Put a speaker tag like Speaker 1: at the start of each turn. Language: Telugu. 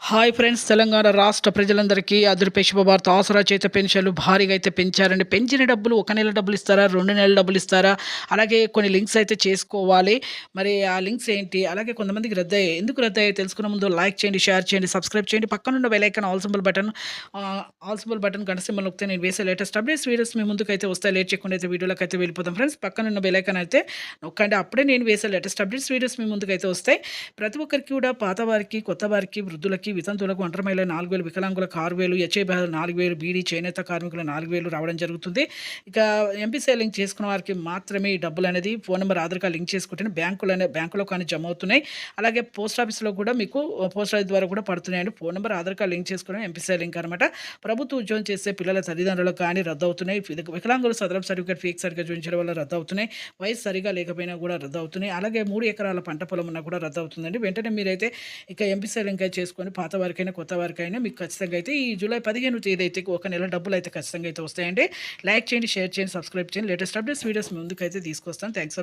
Speaker 1: Hi friends! తెలంగాణ రాష్ట్ర ప్రజలందరికీ అదిరిపే శుభవార్త. ఆసరా చేత పెన్షన్‌లు భారీగా అయితే పెంచారండి. పెంచిన డబ్బులు ఒక నెల డబ్బులిస్తారా? 2 నెలల డబ్బులిస్తారా? అలాగే కొన్ని లింక్స్ అయితే చేసుకోవాలి. మరి ఆ లింక్స్ ఏంటి? అలాగే కొంతమందికి రద్దయ్యాయి. ఎందుకు రద్దయ్యాయో తెలుసుకునే ముందు లైక్ చేయండి, షేర్ చేయండి, సబ్స్క్రైబ్ చేయండి. పక్కనున్న bell icon all symbol button గంట సింబల్ నొక్కితే నేను వేసే లేటెస్ట్ అప్డేట్స్ వీడియోస్ మీ ముందుకైతే వస్తాయి. లేట్ చేయకుండా అయితే వీడియోలోకైతే వెళ్ళిపోదాం ఫ్రెండ్స్. పక్కనున్న బెల్ ఐకాన్ అయితే నొక్కండి. అప్పుడే నేను వేసే లేటెస్ట్ అప్డేట్స్ వీడియోస్ మీ ముందుకైతే వస్తాయి. ప్రతి ఒక్కరికి కూడా పాత వారికి, కొత్త వారికి, వృద్ధులకి, వితంతువులకు, ఒంటరి మహిళలకు 4,000, వికలాంగులకు 6,000, హెచ్ఐ 4,000, బీడీ, చేనేత కార్మికులకు 4,000 రావడం జరుగుతుంది. ఇక ఎంపీసీ లింక్ చేసుకున్న వారికి మాత్రమే ఈ డబ్బులనేది phone number, Aadhaar card link చేసుకుంటేనే బ్యాంకులో కానీ జమ అవుతున్నాయి. అలాగే పోస్ట్ ఆఫీస్‌లో కూడా మీకు పోస్ట్ ఆఫీస్ ద్వారా కూడా పడుతున్నాయండి. Phone number, Aadhaar card link చేసుకోవడం ఎంపీసీ లింక్ అనమాట. ప్రభుత్వ ఉద్యోగం చేసే పిల్లల తల్లిదండ్రులకు కానీ రద్దవుతున్నాయి. వికలాంగులు సదరం సర్టిఫికేట్ ఫేక్ సర్టిఫికేట్ చూపించడం వల్ల రద్దవుతున్నాయి. వయసు సరిగ్గా లేకపోయినా కూడా రద్దవుతున్నాయి. అలాగే 3 ఎకరాల పంట పొలం ఉన్నా కూడా రద్దవుతుందండి. వెంటనే మీరైతే ఇక ఎంపీసీ లింక్ అయితే చేసుకొని పాత వారికైనా, కొత్త వారికైనా మీకు ఖచ్చితంగా అయితే ఈ జూలై 15 తేదీ అయితే ఒక నెల డబ్బులైతే ఖచ్చితంగా అయితే వస్తాయండి. లైక్ చేయండి, షేర్ చేయండి, సబ్స్క్రైబ్ చేయండి. లేటెస్ట్ అప్డేట్స్ వీడియోస్ మీ ముందుకైతే తీసుకొస్తాను. Thanks for